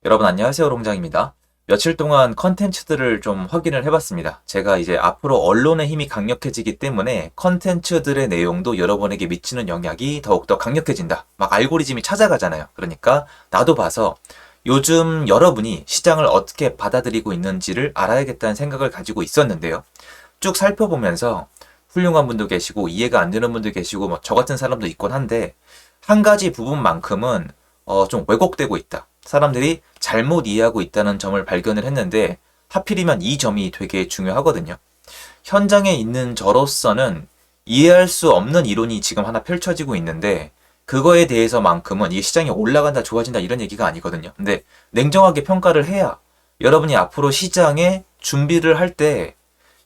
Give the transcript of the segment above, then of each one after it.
여러분 안녕하세요, 롱장입니다. 며칠 동안 컨텐츠들을 좀 확인을 해봤습니다. 제가 이제 앞으로 언론의 힘이 강력해지기 때문에 컨텐츠들의 내용도 여러분에게 미치는 영향이 더욱더 강력해진다. 막 알고리즘이 찾아가잖아요. 그러니까 나도 봐서 요즘 여러분이 시장을 어떻게 받아들이고 있는지를 알아야겠다는 생각을 가지고 있었는데요. 쭉 살펴보면서 훌륭한 분도 계시고 이해가 안 되는 분도 계시고 뭐 저 같은 사람도 있곤 한데 한 가지 부분만큼은 좀 왜곡되고 있다. 사람들이 잘못 이해하고 있다는 점을 발견을 했는데 하필이면 이 점이 되게 중요하거든요. 현장에 있는 저로서는 이해할 수 없는 이론이 지금 하나 펼쳐지고 있는데 그거에 대해서만큼은 이 시장이 올라간다, 좋아진다 이런 얘기가 아니거든요. 근데 냉정하게 평가를 해야 여러분이 앞으로 시장에 준비를 할 때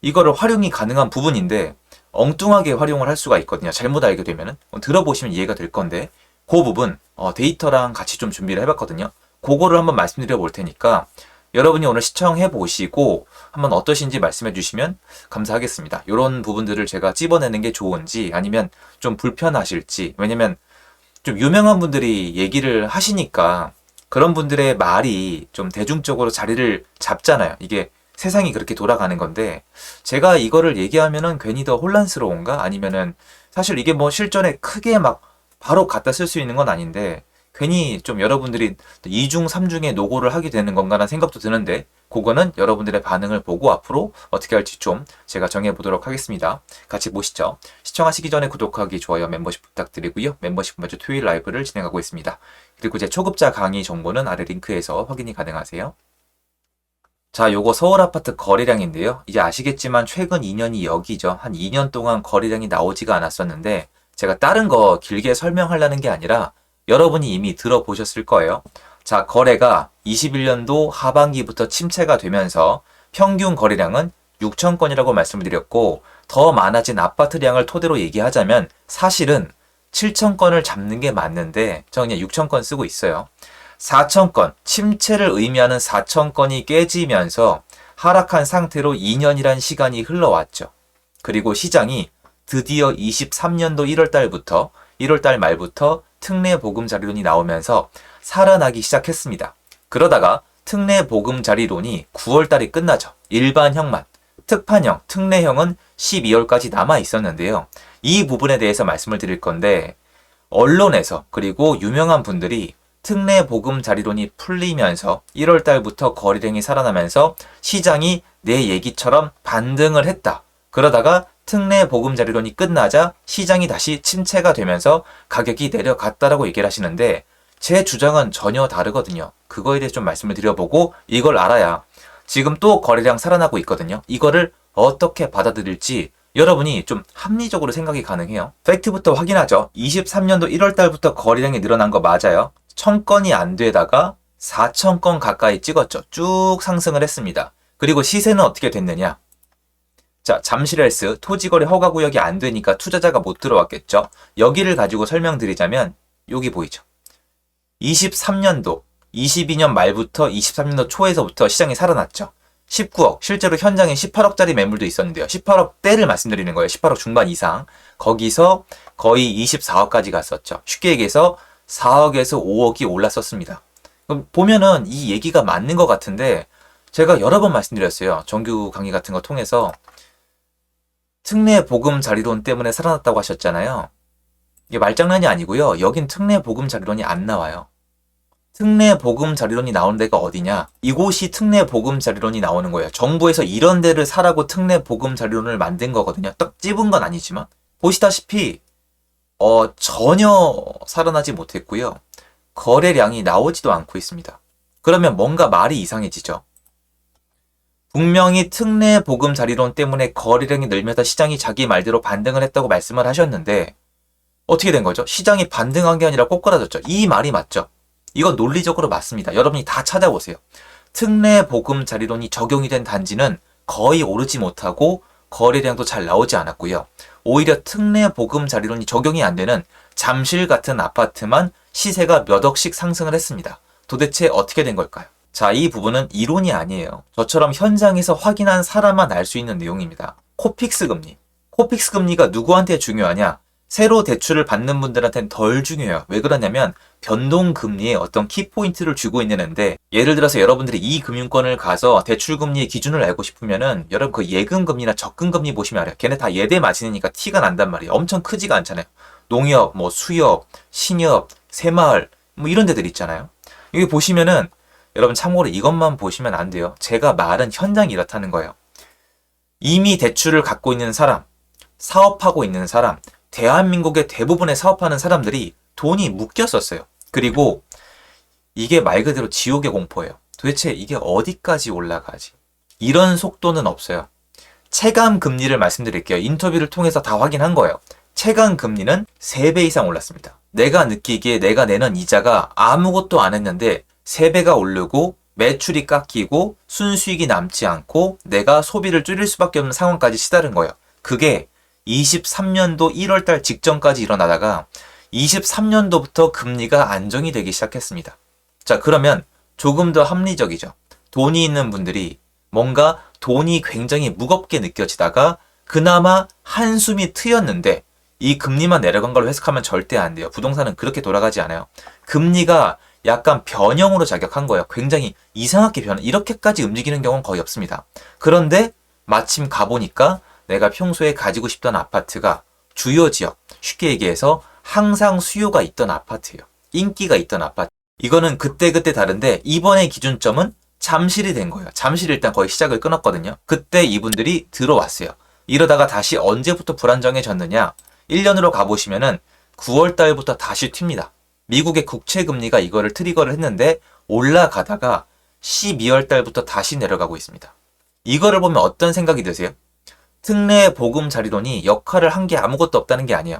이거를 활용이 가능한 부분인데 엉뚱하게 활용을 할 수가 있거든요. 잘못 알게 되면은 들어보시면 이해가 될 건데 그 부분 데이터랑 같이 좀 준비를 해봤거든요. 그거를 한번 말씀드려 볼 테니까 여러분이 오늘 시청해 보시고 한번 어떠신지 말씀해 주시면 감사하겠습니다. 이런 부분들을 제가 찝어내는 게 좋은지 아니면 좀 불편하실지, 왜냐면 좀 유명한 분들이 얘기를 하시니까 그런 분들의 말이 좀 대중적으로 자리를 잡잖아요. 이게 세상이 그렇게 돌아가는 건데 제가 이거를 얘기하면은 괜히 더 혼란스러운가? 아니면은 사실 이게 뭐 실전에 크게 막 바로 갖다 쓸 수 있는 건 아닌데 괜히 좀 여러분들이 2중, 3중에 노고를 하게 되는 건가라는 생각도 드는데 그거는 여러분들의 반응을 보고 앞으로 어떻게 할지 좀 제가 정해보도록 하겠습니다. 같이 보시죠. 시청하시기 전에 구독하기, 좋아요, 멤버십 부탁드리고요. 멤버십 매주 토요일 라이브를 진행하고 있습니다. 그리고 제 초급자 강의 정보는 아래 링크에서 확인이 가능하세요. 자, 요거 서울 아파트 거래량인데요. 이제 아시겠지만 최근 2년이 여기죠. 한 2년 동안 거래량이 나오지가 않았었는데 제가 다른 거 길게 설명하려는 게 아니라 여러분이 이미 들어보셨을 거예요. 자, 거래가 21년도 하반기부터 침체가 되면서 평균 거래량은 6천 건이라고 말씀을 드렸고 더 많아진 아파트량을 토대로 얘기하자면 사실은 7천 건을 잡는 게 맞는데 저는 그냥 6천 건 쓰고 있어요. 4천 건, 침체를 의미하는 4천 건이 깨지면서 하락한 상태로 2년이란 시간이 흘러왔죠. 그리고 시장이 드디어 23년도 1월 달부터 1월 달 말부터 특례 보금자리론이 나오면서 살아나기 시작했습니다. 그러다가 특례 보금자리론이 9월 달에 끝나죠. 일반형만. 특판형, 특례형은 12월까지 남아 있었는데요. 이 부분에 대해서 말씀을 드릴 건데 언론에서 그리고 유명한 분들이 특례 보금자리론이 풀리면서 1월 달부터 거래량이 살아나면서 시장이 내 얘기처럼 반등을 했다. 그러다가 특례 보금자리론이 끝나자 시장이 다시 침체가 되면서 가격이 내려갔다라고 얘기를 하시는데 제 주장은 전혀 다르거든요. 그거에 대해서 좀 말씀을 드려보고 이걸 알아야 지금 또 거래량 살아나고 있거든요. 이거를 어떻게 받아들일지 여러분이 좀 합리적으로 생각이 가능해요. 팩트부터 확인하죠. 23년도 1월 달부터 거래량이 늘어난 거 맞아요. 1000건이 안 되다가 4000건 가까이 찍었죠. 쭉 상승을 했습니다. 그리고 시세는 어떻게 됐느냐? 자, 잠실헬스 토지거래 허가구역이 안 되니까 투자자가 못 들어왔겠죠. 여기를 가지고 설명드리자면 여기 보이죠. 23년도, 22년 말부터 23년도 초에서부터 시장이 살아났죠. 19억, 실제로 현장에 18억짜리 매물도 있었는데요. 18억대를 말씀드리는 거예요. 18억 중반 이상. 거기서 거의 24억까지 갔었죠. 쉽게 얘기해서 4억에서 5억이 올랐었습니다. 그럼 보면은 이 얘기가 맞는 것 같은데 제가 여러 번 말씀드렸어요. 정규 강의 같은 거 통해서 특례 보금자리론 때문에 살아났다고 하셨잖아요. 이게 말장난이 아니고요. 여긴 특례 보금자리론이 안 나와요. 특례 보금자리론이 나오는 데가 어디냐? 이곳이 특례 보금자리론이 나오는 거예요. 정부에서 이런 데를 사라고 특례 보금자리론을 만든 거거든요. 딱 찝은 건 아니지만 보시다시피 전혀 살아나지 못했고요. 거래량이 나오지도 않고 있습니다. 그러면 뭔가 말이 이상해지죠. 분명히 특례 보금자리론 때문에 거래량이 늘면서 시장이 자기 말대로 반등을 했다고 말씀을 하셨는데 어떻게 된 거죠? 시장이 반등한 게 아니라 꼬꾸라졌죠. 이 말이 맞죠? 이건 논리적으로 맞습니다. 여러분이 다 찾아보세요. 특례 보금자리론이 적용이 된 단지는 거의 오르지 못하고 거래량도 잘 나오지 않았고요. 오히려 특례 보금자리론이 적용이 안 되는 잠실 같은 아파트만 시세가 몇 억씩 상승을 했습니다. 도대체 어떻게 된 걸까요? 자, 이 부분은 이론이 아니에요. 저처럼 현장에서 확인한 사람만 알 수 있는 내용입니다. 코픽스 금리. 코픽스 금리가 누구한테 중요하냐? 새로 대출을 받는 분들한테는 덜 중요해요. 왜 그러냐면 변동금리에 어떤 키포인트를 주고 있는데, 예를 들어서 여러분들이 이 금융권을 가서 대출금리의 기준을 알고 싶으면은 여러분 그 예금금리나 적금금리 보시면 알아요. 걔네 다 예대 마진이니까 티가 난단 말이에요. 엄청 크지가 않잖아요. 농협, 뭐 수협, 신협, 새마을 뭐 이런 데들 있잖아요. 여기 보시면은 여러분 참고로 이것만 보시면 안 돼요. 제가 말은 현장이 이렇다는 거예요. 이미 대출을 갖고 있는 사람, 사업하고 있는 사람, 대한민국의 대부분의 사업하는 사람들이 돈이 묶였었어요. 그리고 이게 말 그대로 지옥의 공포예요. 도대체 이게 어디까지 올라가지? 이런 속도는 없어요. 체감 금리를 말씀드릴게요. 인터뷰를 통해서 다 확인한 거예요. 체감 금리는 3배 이상 올랐습니다. 내가 느끼기에 내가 내는 이자가 아무것도 안 했는데 3배가 오르고 매출이 깎이고 순수익이 남지 않고 내가 소비를 줄일 수밖에 없는 상황까지 시다른 거예요. 그게 23년도 1월달 직전까지 일어나다가 23년도부터 금리가 안정이 되기 시작했습니다. 자, 그러면 조금 더 합리적이죠. 돈이 있는 분들이 뭔가 돈이 굉장히 무겁게 느껴지다가 그나마 한숨이 트였는데 이 금리만 내려간 걸로 해석하면 절대 안 돼요. 부동산은 그렇게 돌아가지 않아요. 금리가 약간 변형으로 작용한 거예요. 굉장히 이상하게 이렇게까지 움직이는 경우는 거의 없습니다. 그런데 마침 가보니까 내가 평소에 가지고 싶던 아파트가 주요 지역, 쉽게 얘기해서 항상 수요가 있던 아파트예요. 인기가 있던 아파트. 이거는 그때그때 다른데 이번의 기준점은 잠실이 된 거예요. 잠실이 일단 거의 시작을 끊었거든요. 그때 이분들이 들어왔어요. 이러다가 다시 언제부터 불안정해졌느냐? 1년으로 가보시면은 9월 달부터 다시 튑니다. 미국의 국채 금리가 이거를 트리거를 했는데 올라가다가 12월 달부터 다시 내려가고 있습니다. 이거를 보면 어떤 생각이 드세요? 특례 보금 자리론이 역할을 한 게 아무것도 없다는 게 아니에요.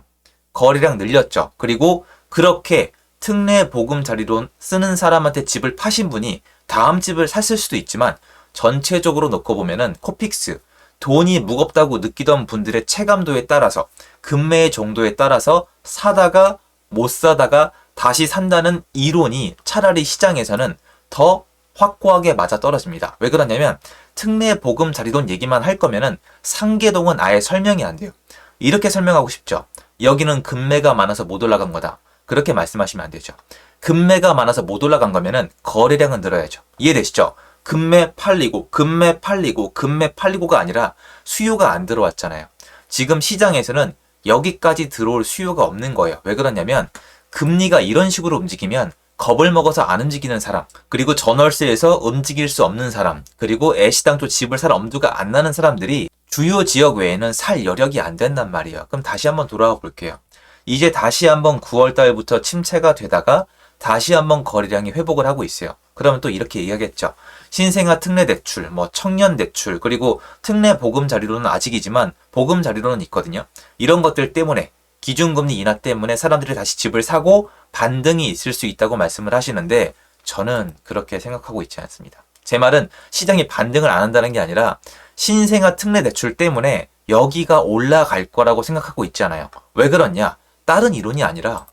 거래량 늘렸죠. 그리고 그렇게 특례 보금 자리론 쓰는 사람한테 집을 파신 분이 다음 집을 샀을 수도 있지만 전체적으로 놓고 보면은 코픽스, 돈이 무겁다고 느끼던 분들의 체감도에 따라서 금매의 정도에 따라서 사다가 못 사다가 다시 산다는 이론이 차라리 시장에서는 더 확고하게 맞아 떨어집니다. 왜 그러냐면 특례 보금 자리론 얘기만 할 거면은 상계동은 아예 설명이 안 돼요. 이렇게 설명하고 싶죠. 여기는 금매가 많아서 못 올라간 거다. 그렇게 말씀하시면 안 되죠. 금매가 많아서 못 올라간 거면은 거래량은 늘어야죠. 이해되시죠? 금매 팔리고 금매 팔리고 금매 팔리고가 아니라 수요가 안 들어왔잖아요. 지금 시장에서는 여기까지 들어올 수요가 없는 거예요. 왜 그러냐면 금리가 이런 식으로 움직이면 겁을 먹어서 안 움직이는 사람, 그리고 전월세에서 움직일 수 없는 사람, 그리고 애시당초 집을 살 엄두가 안 나는 사람들이 주요 지역 외에는 살 여력이 안 된단 말이에요. 그럼 다시 한번 돌아와 볼게요. 이제 다시 한번 9월 달부터 침체가 되다가 다시 한번 거래량이 회복을 하고 있어요. 그러면 또 이렇게 얘기하겠죠. 신생아 특례 대출, 뭐 청년 대출, 그리고 특례 보금 자리로는 아직이지만 보금 자리로는 있거든요. 이런 것들 때문에 기준금리 인하 때문에 사람들이 다시 집을 사고 반등이 있을 수 있다고 말씀을 하시는데 저는 그렇게 생각하고 있지 않습니다. 제 말은 시장이 반등을 안 한다는 게 아니라 신생아 특례 대출 때문에 여기가 올라갈 거라고 생각하고 있지 않아요. 왜 그러냐? 다른 이론이 아니라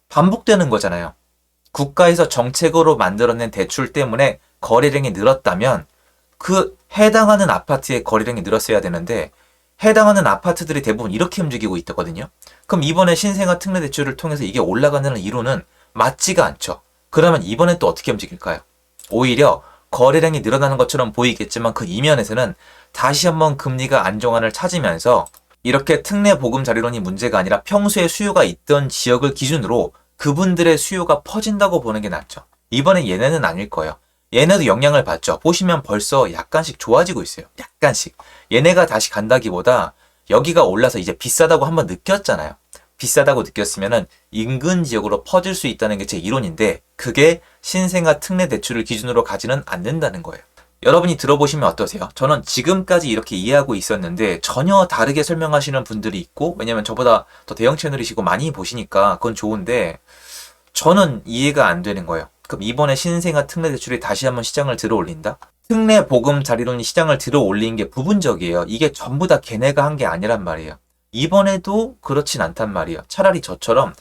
반복되는 거잖아요. 국가에서 정책으로 만들어낸 대출 때문에 거래량이 늘었다면 그 해당하는 아파트의 거래량이 늘었어야 되는데 해당하는 아파트들이 대부분 이렇게 움직이고 있거든요. 그럼 이번에 신생아 특례 대출을 통해서 이게 올라가는 이론은 맞지가 않죠. 그러면 이번엔 또 어떻게 움직일까요? 오히려 거래량이 늘어나는 것처럼 보이겠지만 그 이면에서는 다시 한번 금리가 안정환을 찾으면서 이렇게 특례 보금 자리론이 문제가 아니라 평소에 수요가 있던 지역을 기준으로 그분들의 수요가 퍼진다고 보는 게 낫죠. 이번에 얘네는 아닐 거예요. 얘네도 영향을 받죠. 보시면 벌써 약간씩 좋아지고 있어요. 약간씩. 얘네가 다시 간다기보다 여기가 올라서 이제 비싸다고 한번 느꼈잖아요. 비싸다고 느꼈으면은 인근 지역으로 퍼질 수 있다는 게 제 이론인데 그게 신생아 특례 대출을 기준으로 가지는 않는다는 거예요. 여러분이 들어보시면 어떠세요? 저는 지금까지 이렇게 이해하고 있었는데 전혀 다르게 설명하시는 분들이 있고, 왜냐면 저보다 더 대형 채널이시고 많이 보시니까 그건 좋은데 저는 이해가 안 되는 거예요. 그럼 이번에 신생아 특례 대출이 다시 한번 시장을 들어 올린다? 특례 보금 자리론이 시장을 들어 올린 게 부분적이에요. 이게 전부 다 걔네가 한 게 아니란 말이에요. 이번에도 그렇진 않단 말이에요. 차라리 저처럼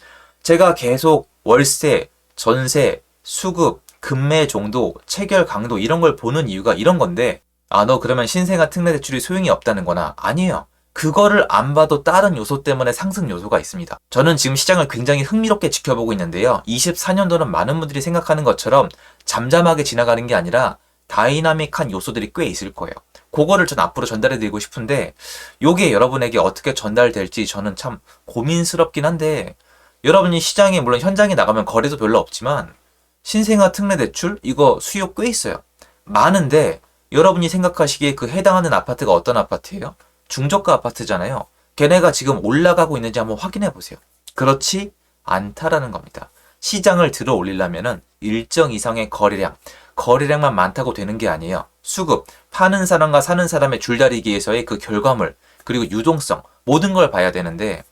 제가 계속 월세, 전세, 수급, 금매 정도, 체결 강도 이런 걸 보는 이유가 이런 건데 아, 너 그러면 신생아 특례 대출이 소용이 없다는 거나? 아니에요. 그거를 안 봐도 다른 요소 때문에 상승 요소가 있습니다. 저는 지금 시장을 굉장히 흥미롭게 지켜보고 있는데요. 24년도는 많은 분들이 생각하는 것처럼 잠잠하게 지나가는 게 아니라 다이나믹한 요소들이 꽤 있을 거예요. 그거를 전 앞으로 전달해 드리고 싶은데 요게 여러분에게 어떻게 전달될지 저는 참 고민스럽긴 한데, 여러분이 시장에 물론 현장에 나가면 거래도 별로 없지만 신생아 특례 대출 이거 수요 꽤 있어요. 많은데 여러분이 생각하시기에 그 해당하는 아파트가 어떤 아파트예요? 중저가 아파트잖아요. 걔네가 지금 올라가고 있는지 한번 확인해 보세요. 그렇지 않다라는 겁니다. 시장을 들어 올리려면은 일정 이상의 거래량만 많다고 되는 게 아니에요. 수급, 파는 사람과 사는 사람의 줄다리기에서의 그 결과물, 그리고 유동성, 모든 걸 봐야 되는데,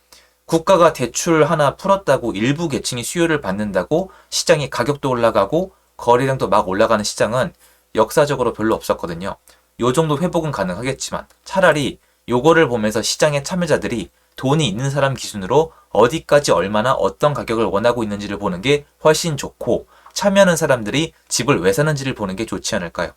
국가가 대출 하나 풀었다고 일부 계층이 수요를 받는다고 시장이 가격도 올라가고 거래량도 막 올라가는 시장은 역사적으로 별로 없었거든요. 요 정도 회복은 가능하겠지만 차라리 요거를 보면서 시장의 참여자들이 돈이 있는 사람 기준으로 어디까지 얼마나 어떤 가격을 원하고 있는지를 보는 게 훨씬 좋고, 참여하는 사람들이 집을 왜 사는지를 보는 게 좋지 않을까요?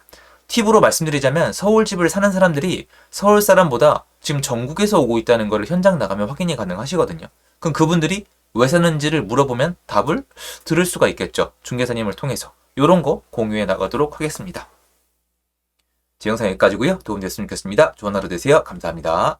팁으로 말씀드리자면 서울 집을 사는 사람들이 서울 사람보다 지금 전국에서 오고 있다는 걸 현장 나가면 확인이 가능하시거든요. 그럼 그분들이 왜 사는지를 물어보면 답을 들을 수가 있겠죠. 중개사님을 통해서. 요런 거 공유해 나가도록 하겠습니다. 제 영상 여기까지고요. 도움됐으면 좋겠습니다. 좋은 하루 되세요. 감사합니다.